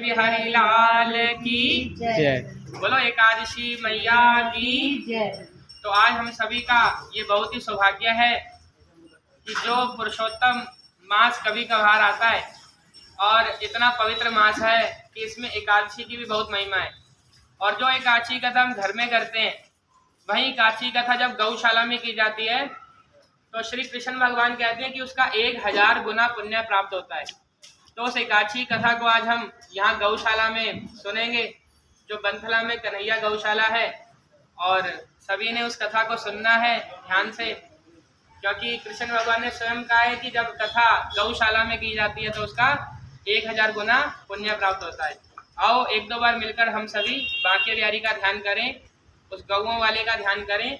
बिहारी लाल की जय। बोलो एकादशी मैया की जय। तो आज हम सभी का ये बहुत ही सौभाग्य है कि जो पुरुषोत्तम मास कभी कभार आता है और इतना पवित्र मास है कि इसमें एकादशी की भी बहुत महिमा है। और जो एकादशी कथा हम घर में करते हैं, वही एकादशी कथा जब गौशाला में की जाती है तो श्री कृष्ण भगवान कहते हैं कि उसका 1000 गुना पुण्य प्राप्त होता है। तो उस एकादशी कथा को आज हम यहाँ गौशाला में सुनेंगे, जो बंथला में कन्हैया गौशाला है, और सभी ने उस कथा को सुनना है ध्यान से, क्योंकि कृष्ण भगवान ने स्वयं कहा है कि जब कथा गौशाला में की जाती है तो उसका 1000 गुना पुण्य प्राप्त होता है। आओ एक दो बार मिलकर हम सभी बांके बिहारी का ध्यान करें, उस गौओं वाले का ध्यान करें।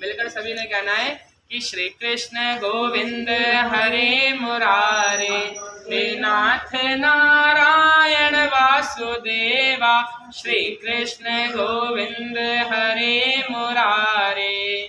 मिलकर सभी ने कहना है कि श्री कृष्ण गोविंद हरे मुरारे, हे नाथ नारायण वासुदेवा, श्री कृष्ण गोविंद हरे मुरारे।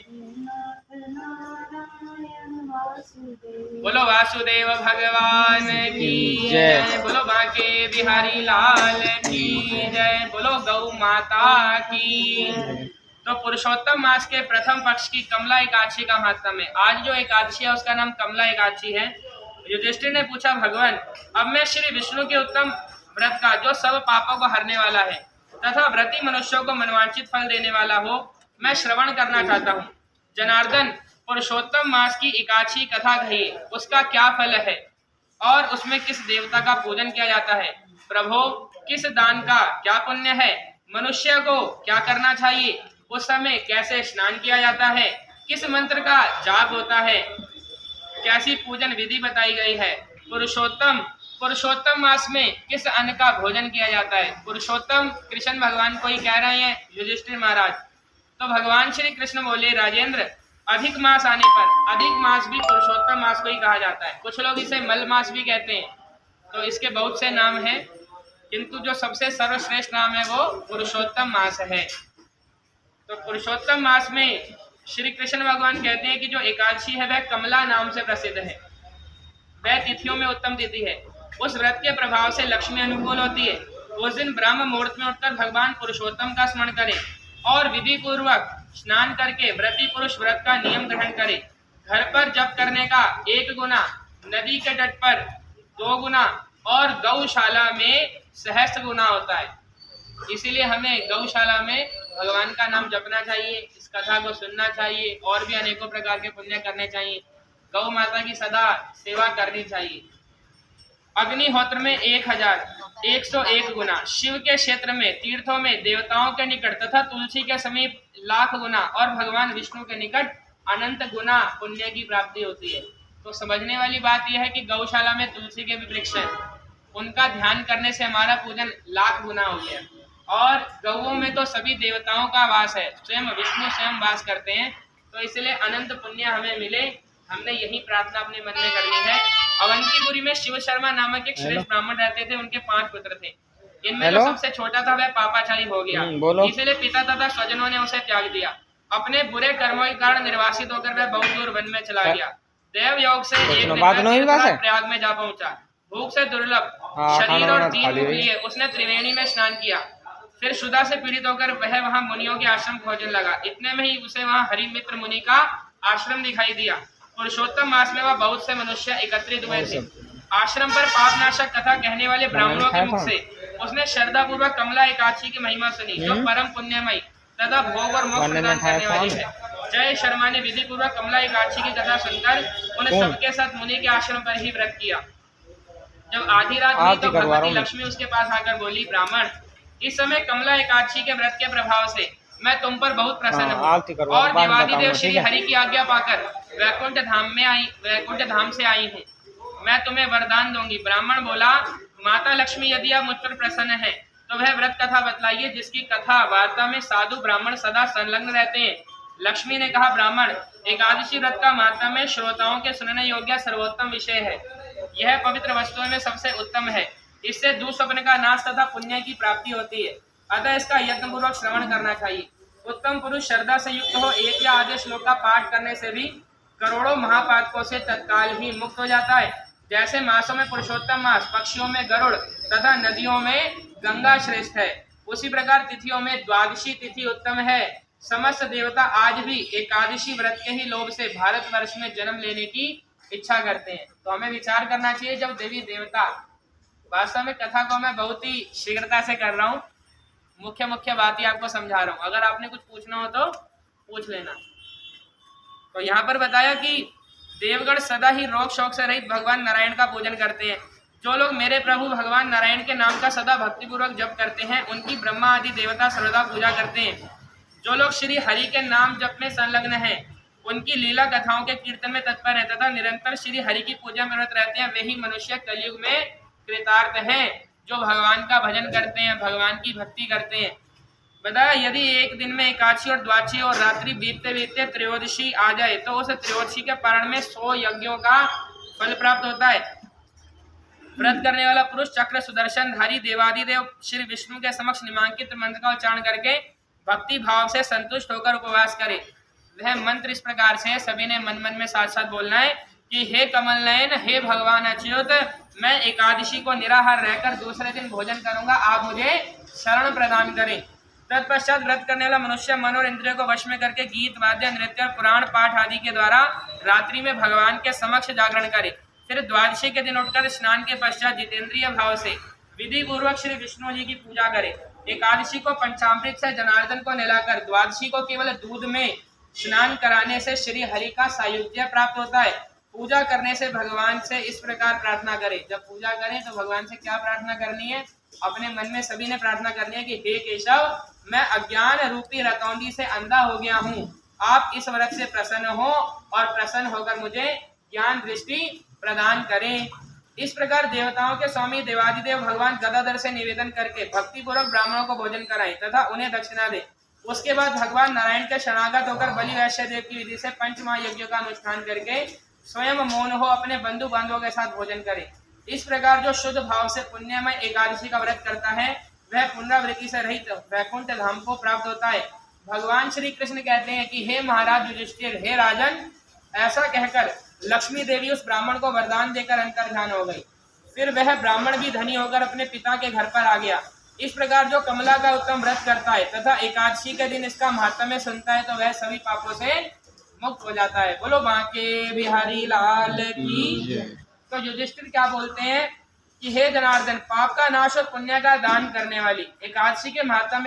बोलो वासुदेव भगवान की जय, बोलो बांके बिहारी लाल की जय, बोलो गौ माता की। तो पुरुषोत्तम मास के प्रथम पक्ष की कमला एकादशी का महात्म है। आज जो एकादशी है उसका नाम कमला एकादशी है। युधिष्ठिर ने पूछा, भगवान अब मैं श्री विष्णु के उत्तम व्रत का, जो सब पापों को हरने वाला है तथा व्रती मनुष्यों को मनवांछित फल देने वाला हो, मैं श्रवण करना चाहता हूँ। जनार्दन, पुरुषोत्तम मास की एकादशी कथा कहिए, उसका क्या फल है और उसमें किस देवता का पूजन किया जाता है? प्रभु, किस दान का क्या पुण्य है? मनुष्य को क्या करना चाहिए? उस समय कैसे स्नान किया जाता है? किस मंत्र का जाप होता है? कैसी पूजन विधि बताई गई है? पुरुषोत्तम मास में किस अन्न का भोजन किया जाता है? पुरुषोत्तम कृष्ण भगवान को ही कह रहे हैं युधिष्ठिर महाराज। तो भगवान श्री कृष्ण बोले, राजेंद्र, अधिक मास आने पर, अधिक मास भी पुरुषोत्तम मास को ही कहा जाता है। कुछ लोग इसे मल मास भी कहते हैं। तो इसके बहुत से नाम हैं, किंतु जो सबसे सर्वश्रेष्ठ नाम है वो पुरुषोत्तम मास है। तो पुरुषोत्तम मास में श्री कृष्ण भगवान कहते हैं कि जो एकादशी है वह कमला नाम से प्रसिद्ध है। वह तिथियों में उत्तम तिथि है। उस व्रत के प्रभाव से लक्ष्मी अनुकूल होती है। उस दिन ब्रह्म मुहूर्त में उठकर भगवान पुरुषोत्तम का स्मरण करें और विधि पूर्वक स्नान करके व्रती पुरुष व्रत का नियम ग्रहण करे। घर पर जप करने का 1 गुना, नदी के तट पर 2 गुना और गौशाला में सहस्त्र गुना होता है। इसीलिए हमें गौशाला में भगवान का नाम जपना चाहिए, इस कथा को सुनना चाहिए और भी अनेकों प्रकार के पुण्य करने चाहिए। गौ माता की सदा सेवा करनी चाहिए। अग्निहोत्र में 101 गुना, शिव के क्षेत्र में, तीर्थों में, देवताओं के निकट तथा तुलसी के समीप 1,00,000 गुना और भगवान विष्णु के निकट अनंत गुना पुण्य की प्राप्ति होती है। तो समझने वाली बात यह है कि गौशाला में तुलसी के भी वृक्ष हैं, उनका ध्यान करने से हमारा पूजन 1,00,000 गुना हो गया। और गौओं में तो सभी देवताओं का वास है, स्वयं विष्णु स्वयं वास करते हैं। तो इसलिए अनंत पुण्य हमें मिले, हमने यही प्रार्थना अपने मन में करनी है। अवंतीपुरी में शिव शर्मा नामक एक श्रेष्ठ ब्राह्मण रहते थे। उनके 5 पुत्र थे। इनमें जो सबसे छोटा था वह पापाचारी हो गया, इसलिए पिता तथा स्वजनों ने उसे त्याग दिया। अपने बुरे कर्मों के कारण निर्वासित होकर वह बहुत दूर वन में चला गया। देव योग से एक दिन प्रयाग में जा पहुंचा। भूख से दुर्लभ शरीर और 3 मुख लिए उसने त्रिवेणी में स्नान किया। फिर क्षुधा से पीड़ित होकर वह वहां मुनियों के आश्रम खोजने लगा। इतने में ही उसे वहां हरिमित्र मुनि का आश्रम दिखाई दिया। पुरुषोत्तम मास में वह बहुत से मनुष्य एकत्रित हुए थे। आश्रम पर पापनाशक कथा कहने वाले ब्राह्मणों के मुख से उसने श्रद्धा पूर्वक कमला एकादशी की महिमा सुनी, जो परम पुण्यमयी तथा भोग और मोक्ष प्रदान करने वाली है। जय शर्मा ने विधि पूर्वक कमला एकादशी की कथा सुनकर उन्हें सबके साथ मुनि के आश्रम पर ही व्रत किया। जब आधी रात हुई तो भगवती लक्ष्मी उसके पास आकर बोली, ब्राह्मण, इस समय कमला एकादशी के व्रत के प्रभाव से मैं तुम पर बहुत प्रसन्न हूँ और देवादिदेव श्री हरि की आज्ञा पाकर वैकुंठ धाम से आई हूँ। मैं तुम्हें वरदान दूंगी। ब्राह्मण बोला, माता लक्ष्मी, यदि आप मुझ पर प्रसन्न हैं तो वह व्रत कथा बतलाइए जिसकी कथा वार्ता में साधु ब्राह्मण सदा संलग्न रहते हैं। लक्ष्मी ने कहा, ब्राह्मण, एकादशी व्रत का माता में श्रोताओं के सुनने योग्य सर्वोत्तम विषय है। यह पवित्र वस्तुओं में सबसे उत्तम है। इससे दुःस्वप्न का नाश तथा पुण्य की प्राप्ति होती है। अतः इसका यत्न पूर्वक श्रवण करना चाहिए। उत्तम पुरुष श्रद्धा से युक्त हो एक या आधे श्लोक का पाठ करने से भी करोड़ों महापातकों से तत्काल ही मुक्त हो जाता है। जैसे मासों में पुरुषोत्तम मास, पक्षियों में गरुड़ तथा नदियों में गंगा श्रेष्ठ है, उसी प्रकार तिथियों में द्वादशी तिथि उत्तम है। समस्त देवता आज भी एकादशी व्रत के ही लोभ से भारतवर्ष में जन्म लेने की इच्छा करते हैं। तो हमें विचार करना चाहिए, जब देवी देवता, वास्तव में कथा को मैं बहुत ही शीघ्रता से कर रहा हूँ, मुख्य मुख्य बात ही आपको समझा रहा हूँ, अगर आपने कुछ पूछना हो तो पूछ लेना। तो यहाँ पर बताया कि देवगण सदा ही रोग शोक से रहित भगवान नारायण का पूजन करते हैं। जो लोग मेरे प्रभु भगवान नारायण के नाम का सदा भक्तिपूर्वक जप करते हैं, उनकी ब्रह्मा आदि देवता सर्वदा पूजा करते हैं। जो लोग श्री हरि के नाम जप में संलग्न हैं, उनकी लीला कथाओं के कीर्तन में तत्पर है तथा निरंतर श्री हरि की पूजा में व्रत रहते हैं, वे ही मनुष्य कलयुग में कृतार्थ हैं, जो भगवान का भजन करते हैं, भगवान की भक्ति करते हैं। बताया यदि एक दिन में एकादशी और द्वादशी और रात्रि बीतते बीतते त्रयोदशी आ जाए तो उस त्रयोदशी के पारण में 100 यज्ञों का फल प्राप्त होता है। व्रत करने वाला पुरुष चक्र सुदर्शन धारी देवादिदेव श्री विष्णु के समक्ष निमांकित मंत्र का उच्चारण करके भक्ति भाव से संतुष्ट होकर उपवास करे। वह मंत्र इस प्रकार से सभी ने मन मन में साथ साथ बोलना है कि हे कमल नयन, हे भगवान अच्युत, मैं एकादशी को निराहार रहकर दूसरे दिन भोजन करूंगा, आप मुझे शरण प्रदान करें। तत्पश्चात व्रत करने वाला मनुष्य मन और इंद्रियों को वश में करके गीत वाद्य नृत्य और पुराण पाठ आदि के द्वारा रात्रि में भगवान के समक्ष जागरण करे। फिर द्वादशी के दिन उठकर स्नान के पश्चात जितेंद्रिय भाव से विधि पूर्वक श्री विष्णु जी की पूजा करे। एकादशी को पंचामृत से जनार्दन को नहलाकर द्वादशी को केवल दूध में स्नान कराने से श्री हरि का सायुज्य प्राप्त होता है। पूजा करने से भगवान से इस प्रकार प्रार्थना करें। जब पूजा करें तो भगवान से क्या प्रार्थना करनी है? अपने मन में सभी ने प्रार्थना करनी है कि हे केशव, मैं अज्ञान रूपी रतौंधी से अंधा हो गया हूँ, आप इस व्रत से प्रसन्न हो और प्रसन्न होकर मुझे ज्ञान दृष्टि प्रदान करें। इस प्रकार देवताओं के स्वामी देवादिदेव भगवान गदाधर से निवेदन करके भक्ति पूर्वक ब्राह्मणों को भोजन कराएं तथा उन्हें दक्षिणा दें। उसके बाद भगवान नारायण के शरणागत होकर बलि वैश्य देव की विधि से पंचमहायज्ञ का अनुष्ठान करके स्वयं मौन हो अपने बंधु बांधवों के साथ भोजन करें। इस प्रकार जो शुद्ध भाव से पुण्यमय एकादशी का व्रत करता है वह पुनरावृत्ति से रहित वैकुंठ धाम को प्राप्त होता है। भगवान श्री कृष्ण कहते हैं कि हे महाराज युधिष्ठिर, हे राजन, ऐसा कहकर लक्ष्मी देवी उस ब्राह्मण को वरदान देकर अंतर्ध्यान हो गई। फिर वह ब्राह्मण भी धनी होकर अपने पिता के घर पर आ गया। इस प्रकार जो कमला का उत्तम व्रत करता है तथा एकादशी के दिन इसका महात्म्य सुनता है तो वह सभी पापों से मुक्त हो जाता है। बोलो बांके बिहारी लाल की। तो युधिष्ठिर क्या बोलते हैं कि हे जनार्दन, पाप का नाश और पुण्य का दान करने वाली एकादशी के महात्म्य